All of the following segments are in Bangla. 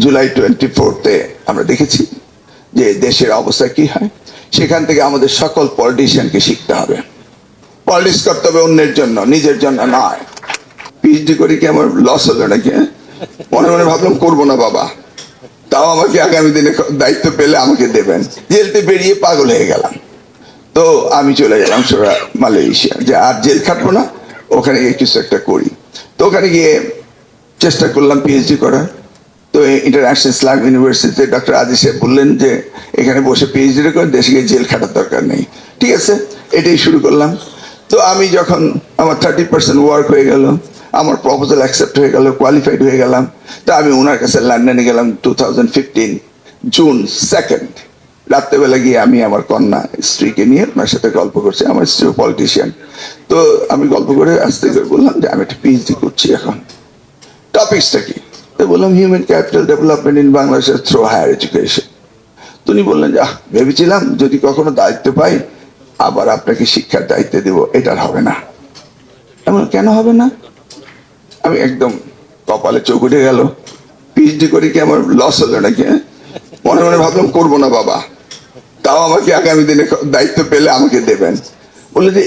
জুলাই 24-তে আমরা দেখেছি যে দেশের অবস্থা কি হয়। সেখান থেকে আমাদের সকল পলিটিশিয়ানকে শিখতে হবে। পলিটিক্স করতে হবে অন্যের জন্য, নিজের জন্য নয়। পিএইচডি করে কি আমার লস হলো নাকি? মনে মনে ভাবলাম করবো না বাবা, তাও আমাকে আগামী দিনে দায়িত্ব পেলে আমাকে দেবেন। জেলতে বেরিয়ে পাগল হয়ে গেলাম। তো আমি চলে গেলাম মালয়েশিয়া, যে আর জেল খাটবো না, ওখানে গিয়ে কিছু একটা করি। তো ওখানে গিয়ে চেষ্টা করলাম পিএইচডি করার। তো ইন্টারন্যাশনাল ইসলাম ইউনিভার্সিটিতে ডক্টর আজিজ সাহেব বললেন যে এখানে বসে পিএইচডি করে দেশে গিয়ে জেল খাটার দরকার নেই। ঠিক আছে, এটাই শুরু করলাম। তো আমি যখন আমার 30% ওয়ার্ক হয়ে গেল, আমার প্রপোজাল অ্যাকসেপ্ট হয়ে গেল, কোয়ালিফাইড হয়ে গেলাম, তো আমি ওনার কাছে লন্ডনে গেলাম 2015 জুন 2 রাত্রেবেলা গিয়ে আমি আমার কন্যা স্ত্রীকে নিয়ে ওনার সাথে গল্প করছি। আমার স্ত্রী পলিটিশিয়ান। তো আমি গল্প করে আস্তে করে বললাম যে আমি একটা পিএইচডি করছি, এখন টপিকসটা কি? তো বললাম human capital development in Bangladesh through higher education. তো উনি বললেন যে ভেবেছিলাম যদি কখনো দায়িত্ব পাই আবার আপনাকে শিক্ষার দায়িত্ব দেবো, এটার হবে না। এমন কেন হবে না? আমি একদম কপালে চোখ উঠে গেল। পিএইচডি করে কি আমার লস হলো নাকি? মনে মনে ভাবলাম করবো না বাবা, তাও আমাকে আগামী দিনে দায়িত্ব পেলে আমাকে দেবেন। বললে যে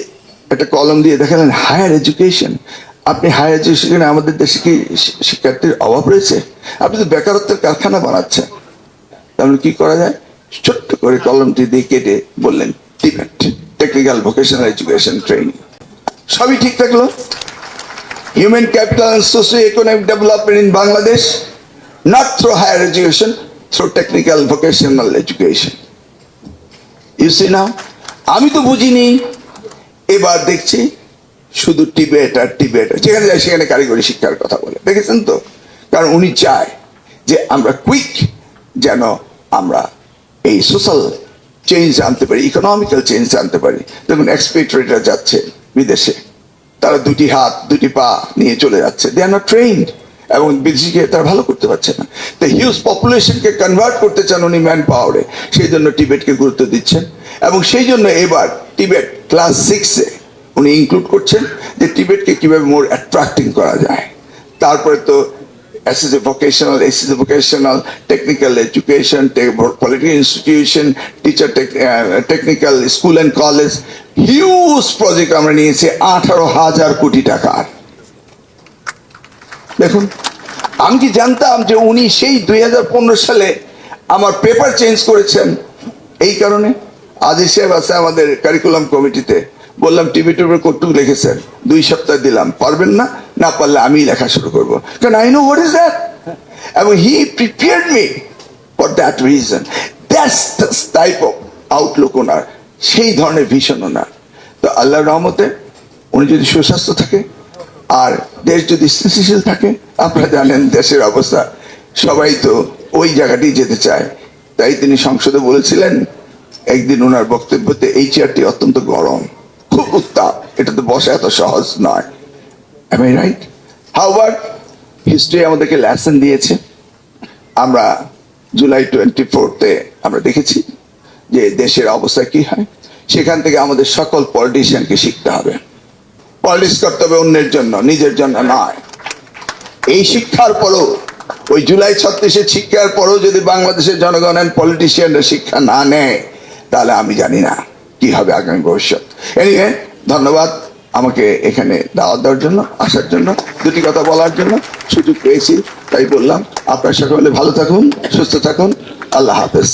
একটা কলম দিয়ে দেখালেন হায়ার এডুকেশন। আপনি হায়ার এডুকেশনে আমাদের দেশে কি শিক্ষার্থীর অভাব রয়েছে? আপনি তো বেকারত্বের কারখানা বানাচ্ছেন। তাহলে কি করা যায়? ছোট্ট করে কলমটি দিয়ে কেটে বললেন টিবেট, টেকনিক্যাল ভোকেশনাল এডুকেশন ট্রেনিং। সবই ঠিক থাকলো। Human capital and socio economic development in Bangladesh not through higher education, through technical vocational education. You see now, আমি তো বুঝিনি, এবার দেখছি শুধু টিবেট আর টিবেট, যেখানে যায় সেখানে কারিগরি শিক্ষার কথা বলে। দেখেছেন তো? কারণ উনি চায় যে আমরা কুইক যেন আমরা এই সোশ্যাল চেঞ্জ আনতে পারি, ইকোনমিক্যাল চেঞ্জ আনতে পারি। দেখুন এক্সপেক্টরেটরা যাচ্ছে বিদেশে, তারা দুটি হাত দুটি পা নিয়ে চলে যাচ্ছে, দে আর নট ট্রেইনড, এবং বিদেশিকে তারা ভালো করতে পারছে না। তো হিউজ পপুলেশনকে কনভার্ট করতে চান উনি ম্যান পাওয়ারে, সেই জন্য টিবেটকে গুরুত্ব দিচ্ছেন। এবং সেই জন্য এবার টিবেট ক্লাস 6-এ উনি ইনক্লুড করছেন যে টিবেটকে কিভাবে মোর অ্যাট্রাক্টিং করা যায়। তারপরে তো vocational, technical education, political institution, teacher, technical school and college, huge project আমরা নিয়েছি 18,000 কোটি টাকার। দেখুন, আমি কি জানতাম যে উনি সেই 2015 সালে আমার পেপার চেঞ্জ করেছেন এই কারণে। আজিজ সাহেব আছে আমাদের কারিকুলাম কমিটিতে, বললাম টিবেটের উপর কতটুকু লিখেছেন, 2 সপ্তাহ দিলাম, পারবেন না, না পারলে আমি লেখা শুরু করবো, কারণ I know what is that. এবং he prepared me for that reason. That's the type of outlook ওনার, সেই ধরনের ভিশন ওনার। তো আল্লাহর রহমতে উনি যদি সুস্বাস্থ্য থাকে আর দেশ যদি স্থিতিশীল থাকে, আপনারা জানেন দেশের অবস্থা, সবাই তো ওই জায়গাটি যেতে চায়। তাই তিনি সংসদে বলেছিলেন একদিন ওনার বক্তব্যতে, এই চেয়ারটি অত্যন্ত গরম, খুব উত্তাপ, এটা তো বসা এত সহজ নয়। Am I right? However, history আমাদেরকে লেসন দিয়েছে। আমরা জুলাই 24-তে আমরা দেখেছি যে দেশের অবস্থা কি হয়। সেখান থেকে আমাদের সকল পলিটিশিয়ানকে শিখতে হবে। পলিটিক্স করতে হবে অন্যের জন্য, নিজের জন্য নয়। এই শিক্ষার পরও, ওই জুলাই 36-এর শিক্ষার পরও যদি বাংলাদেশের জনগণের পলিটিশিয়ানরা শিক্ষা না নেয়, তাহলে আমি জানি না কি হবে আগামী ভবিষ্যৎ। এনিওয়ে, ধন্যবাদ আমাকে এখানে দাওয়াত দেওয়ার জন্য, আসার জন্য, দুটি কথা বলার জন্য সুযোগ পেয়েছি, তাই বললাম। আপনার সকলে ভালো থাকুন, সুস্থ থাকুন। আল্লাহ হাফেজ।